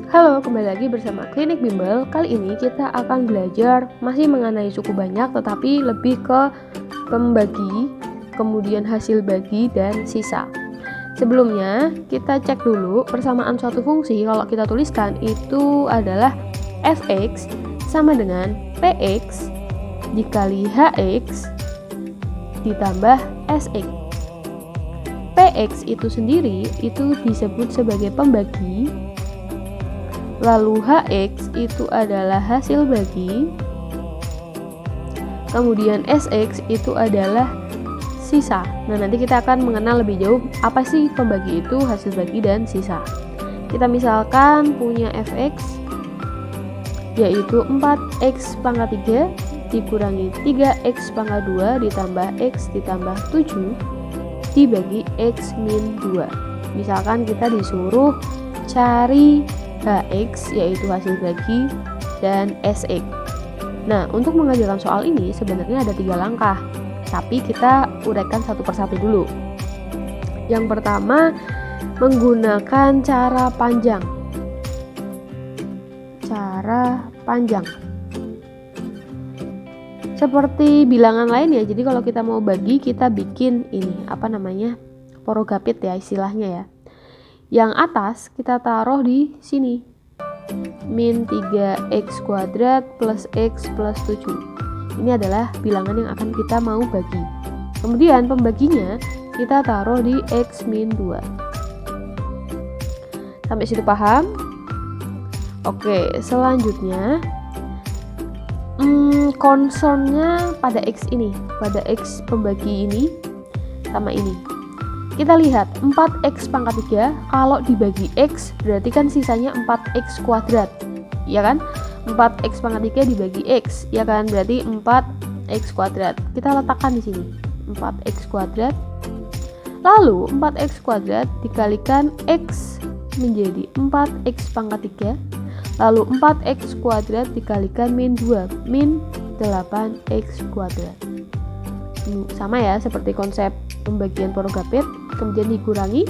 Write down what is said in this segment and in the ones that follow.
Halo, kembali lagi bersama Klinik Bimbel. Kali ini kita akan belajar masih mengenai suku banyak, tetapi lebih ke pembagi, kemudian hasil bagi, dan sisa. Sebelumnya, kita cek dulu persamaan suatu fungsi. Kalau kita tuliskan, itu adalah fx sama dengan px dikali hx ditambah sx. Px itu sendiri itu disebut sebagai pembagi, lalu hx itu adalah hasil bagi, kemudian sx itu adalah sisa. Nah, nanti kita akan mengenal lebih jauh apa sih pembagi itu, hasil bagi, dan sisa. Kita misalkan punya fx yaitu 4x pangkat 3 dikurangi 3x pangkat 2 ditambah x ditambah 7 dibagi x min 2. Misalkan kita disuruh cari hx yaitu hasil bagi dan sx. Nah, untuk mengerjakan soal ini sebenarnya ada 3 langkah, tapi kita uraikan satu persatu dulu. Yang pertama, menggunakan cara panjang. Seperti bilangan lain ya. Jadi kalau kita mau bagi, kita bikin ini porogapit ya istilahnya ya. Yang atas kita taruh di sini, min 3x kuadrat plus x plus 7. Ini adalah bilangan yang akan kita mau bagi. Kemudian pembaginya kita taruh di x min 2. Sampai situ paham? Oke, selanjutnya concernnya pada x ini, pada x pembagi ini sama ini. Kita lihat 4x pangkat 3 kalau dibagi x berarti kan sisanya 4x kuadrat, ya kan? 4x pangkat 3 dibagi x, ya kan? Berarti 4x kuadrat. Kita letakkan di sini 4x kuadrat. Lalu 4x kuadrat dikalikan x menjadi 4x pangkat 3. Lalu 4x kuadrat dikalikan min 2, min 8x kuadrat. Sama ya seperti konsep pembagian porogapit. Kemudian dikurangi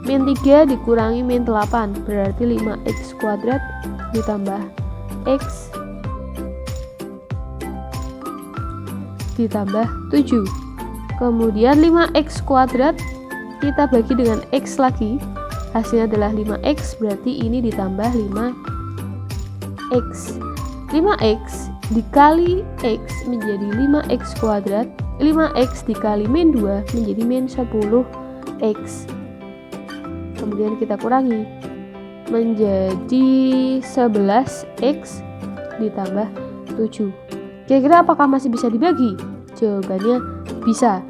min 3 dikurangi min 8 berarti 5x kuadrat ditambah x ditambah 7. Kemudian 5x kuadrat kita bagi dengan x lagi, hasilnya adalah 5x, berarti ini ditambah 5x. 5x dikali x menjadi 5x kuadrat, 5x dikali min 2 menjadi min 10x. Kemudian kita kurangi menjadi 11x ditambah 7. Kira-kira apakah masih bisa dibagi? Jawabannya bisa.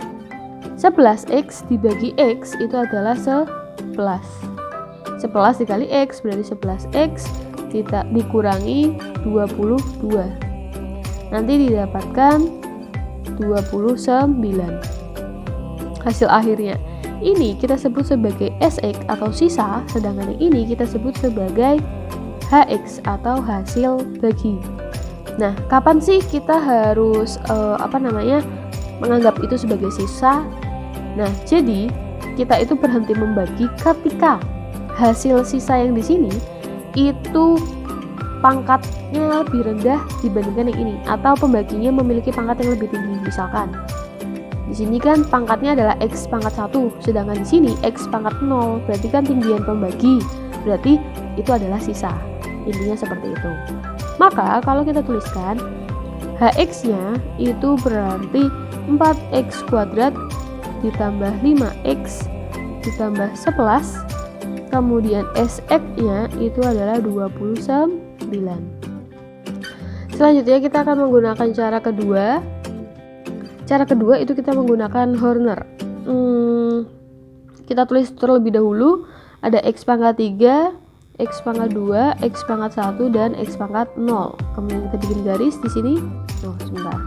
11x dibagi x itu adalah 11. 11 dikali x berarti 11x kita dikurangi 22. Nanti didapatkan 29. Hasil akhirnya ini kita sebut sebagai sx atau sisa, sedangkan yang ini kita sebut sebagai hx atau hasil bagi. Nah, kapan sih kita harus menganggap itu sebagai sisa? Nah, jadi kita itu berhenti membagi ketika hasil sisa yang di sini itu pangkatnya lebih rendah dibandingkan yang ini, atau pembaginya memiliki pangkat yang lebih tinggi. Misalkan di sini kan pangkatnya adalah x pangkat 1, sedangkan di sini x pangkat 0, berarti kan tinggian pembagi, berarti itu adalah sisa. Intinya seperti itu. Maka kalau kita tuliskan hx-nya itu berarti 4x kuadrat ditambah 5x ditambah 11, kemudian sx-nya itu adalah 29. Selanjutnya kita akan menggunakan cara kedua. Cara kedua itu kita menggunakan Horner. Kita tulis terlebih dahulu ada x pangkat 3, x pangkat 2, x pangkat 1, dan x pangkat 0. Kemudian kita bikin garis di sini. Sebentar.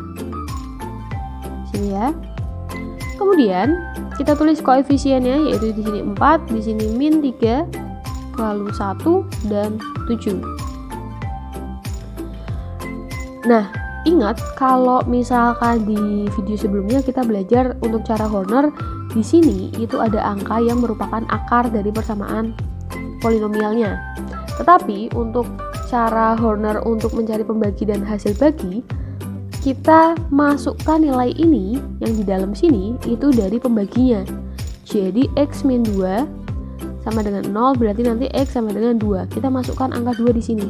Sini ya. Kemudian kita tulis koefisiennya, yaitu di sini 4, di sini min 3, lalu 1 dan 7. Nah, ingat kalau misalkan di video sebelumnya kita belajar untuk cara Horner, di sini itu ada angka yang merupakan akar dari persamaan polinomialnya. Tetapi untuk cara Horner untuk mencari pembagi dan hasil bagi, kita masukkan nilai ini yang di dalam sini itu dari pembaginya. Jadi X min 2 sama dengan 0, berarti nanti X sama dengan 2. Kita masukkan angka 2 di sini.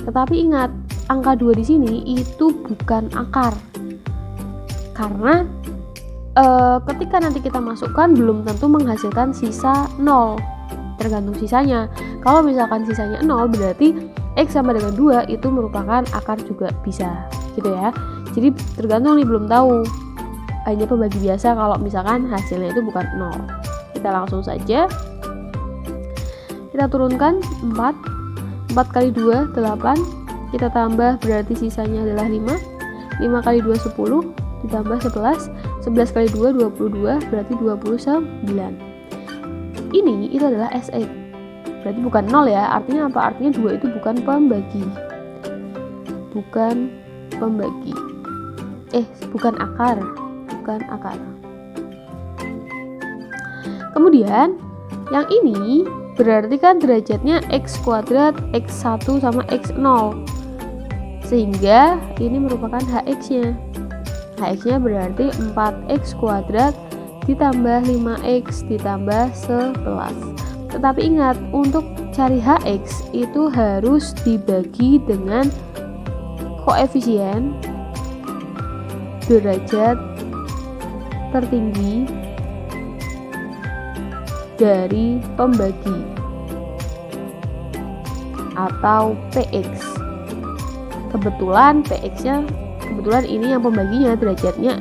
Tetapi ingat, angka 2 di sini itu bukan akar. Karena ketika nanti kita masukkan belum tentu menghasilkan sisa 0, tergantung sisanya. Kalau misalkan sisanya 0, berarti X sama dengan 2 itu merupakan akar juga bisa, gitu ya. Jadi tergantung nih, belum tahu, hanya pembagi biasa kalau misalkan hasilnya itu bukan 0. Kita langsung saja, kita turunkan 4 kali 2 8, kita tambah berarti sisanya adalah 5 kali 2 10, ditambah 11 kali 2 22, berarti 29. Ini itu adalah SX, berarti bukan 0 ya. Artinya apa? Artinya 2 itu bukan pembagi, bukan akar. Kemudian yang ini berarti kan derajatnya X kuadrat, X1 sama X0, sehingga ini merupakan HX-nya. HX-nya berarti 4X kuadrat ditambah 5X ditambah 11. Tetapi ingat, untuk cari HX itu harus dibagi dengan koefisien derajat tertinggi dari pembagi atau PX. Kebetulan ini yang pembaginya derajatnya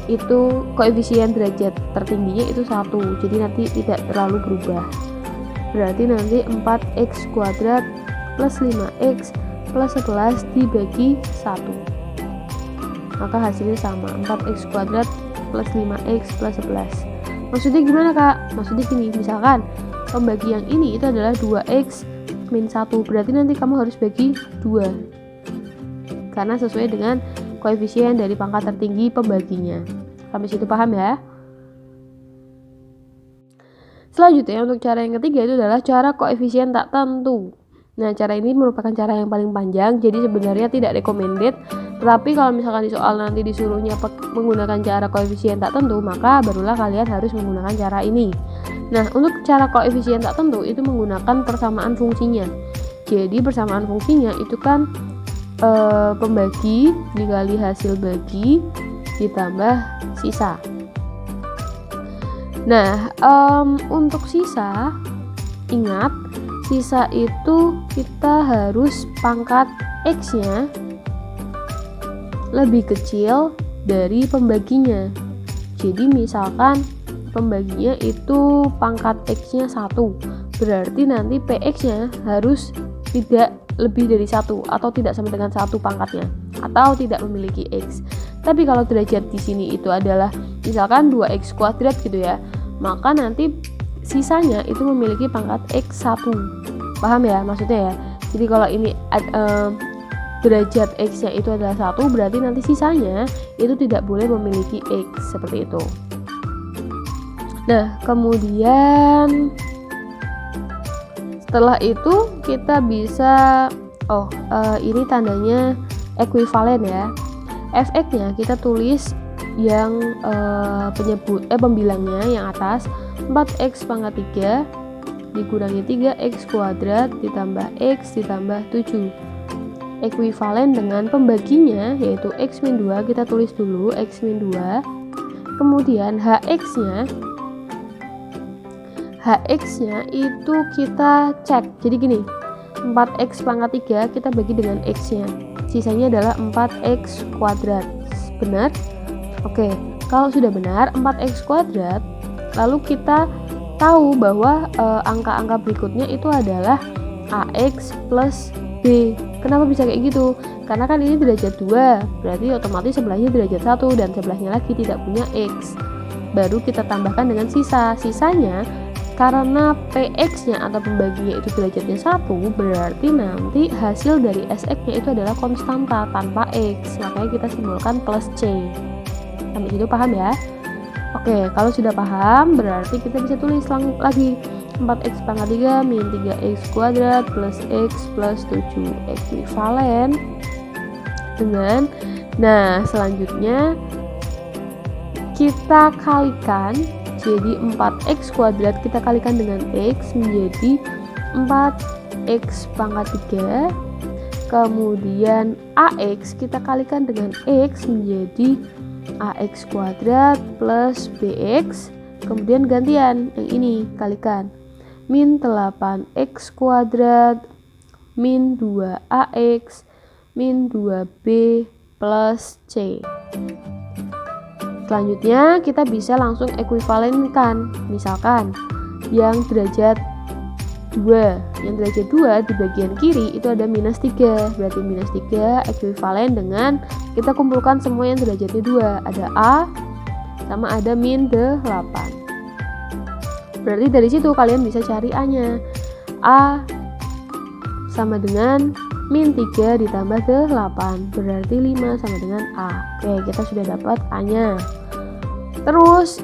itu koefisien derajat tertingginya itu 1, jadi nanti tidak terlalu berubah. Berarti nanti 4X kuadrat plus 5X plus 11 dibagi 1, maka hasilnya sama, 4X kuadrat plus 5X plus 11. Maksudnya gimana Kak? Maksudnya gini, misalkan pembagi yang ini itu adalah 2X min 1, berarti nanti kamu harus bagi 2 karena sesuai dengan koefisien dari pangkat tertinggi pembaginya. Sampai situ paham ya? Selanjutnya untuk cara yang ketiga itu adalah cara koefisien tak tentu. Nah, cara ini merupakan cara yang paling panjang, jadi sebenarnya tidak recommended. Tetapi kalau misalkan di soal nanti disuruhnya menggunakan cara koefisien tak tentu, maka barulah kalian harus menggunakan cara ini. Nah, untuk cara koefisien tak tentu itu menggunakan persamaan fungsinya. Jadi persamaan fungsinya itu kan pembagi dikali hasil bagi ditambah sisa. Nah, untuk sisa, ingat, sisa itu kita harus pangkat X-nya lebih kecil dari pembaginya. Jadi misalkan pembaginya itu pangkat X-nya 1, berarti nanti PX-nya harus tidak lebih dari 1 atau tidak sama dengan 1 pangkatnya, atau tidak memiliki X. Tapi kalau derajat di sini itu adalah misalkan 2X kuadrat gitu ya, maka nanti sisanya itu memiliki pangkat X1. Paham ya maksudnya ya? Jadi kalau ini derajat X-nya itu adalah 1, berarti nanti sisanya itu tidak boleh memiliki X, seperti itu. Nah, kemudian setelah itu kita bisa ini tandanya ekuivalen ya. Fx-nya kita tulis yang pembilangnya yang atas, 4x pangkat 3 dikurangi 3x kuadrat ditambah x ditambah 7. Ekuivalen dengan pembaginya yaitu x min 2, kita tulis dulu x min 2. Kemudian Hx-nya itu kita cek. Jadi gini, 4x pangkat 3 kita bagi dengan x-nya. Sisanya adalah 4x kuadrat. Benar? Oke, kalau sudah benar 4x kuadrat, lalu kita tahu bahwa angka-angka berikutnya itu adalah ax plus b. Kenapa bisa kayak gitu? Karena kan ini derajat 2, berarti otomatis sebelahnya derajat 1 dan sebelahnya lagi tidak punya x. Baru kita tambahkan dengan sisa. Sisanya karena PX-nya atau pembaginya itu derajatnya 1, berarti nanti hasil dari SX-nya itu adalah konstanta tanpa X, makanya kita simbolkan plus C. Sampai situ paham ya? Oke, kalau sudah paham berarti kita bisa tulis lagi 4x pangkat 3 min 3x kuadrat plus x plus 7 ekuivalen dengan, nah selanjutnya kita kalikan, jadi 4x kuadrat kita kalikan dengan x menjadi 4x pangkat 3, kemudian ax kita kalikan dengan x menjadi ax kuadrat plus bx, kemudian gantian yang ini kalikan min 8x kuadrat min 2ax min 2b plus c. Selanjutnya kita bisa langsung ekuivalenkan, misalkan yang derajat 2, yang derajat 2 di bagian kiri itu ada minus 3, berarti minus 3 ekuivalen dengan kita kumpulkan semua yang derajatnya 2, ada a sama ada min 8. Berarti dari situ kalian bisa cari a nya, a sama dengan min 3 ditambah 8, berarti 5 sama dengan a. Oke, kita sudah dapat a nya. Terus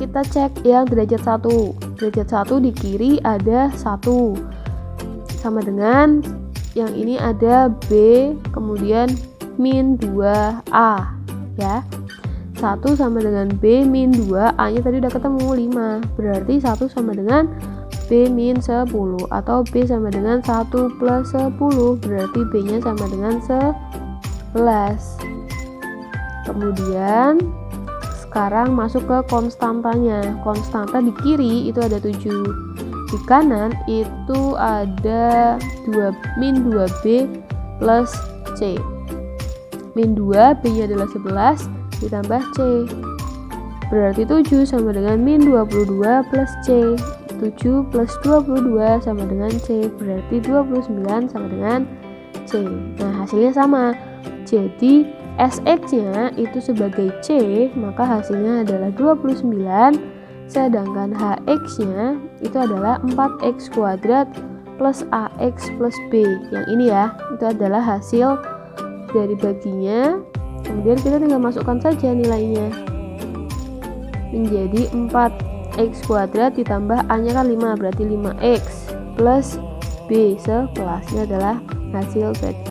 kita cek yang derajat 1. Derajat 1 di kiri ada 1 sama dengan yang ini ada b kemudian min 2a ya. 1 sama dengan b min 2, a nya tadi udah ketemu 5, berarti 1 sama dengan b min 10 atau b sama dengan 1 plus 10, berarti b nya sama dengan 11. Kemudian sekarang masuk ke konstantanya. Konstanta di kiri itu ada 7, di kanan itu ada min 2b plus c. Min 2, b nya adalah 11 ditambah c, berarti 7 sama dengan min 22 plus c. 7 plus 22 sama dengan c, berarti 29 sama dengan c. Nah hasilnya sama, jadi SX-nya itu sebagai C, maka hasilnya adalah 29, sedangkan HX-nya itu adalah 4x kuadrat plus AX plus B. Yang ini ya, itu adalah hasil dari baginya. Kemudian kita tinggal masukkan saja nilainya. Menjadi 4x kuadrat ditambah A-nya kan 5, berarti 5x plus B, 11. Ini adalah hasil bagi.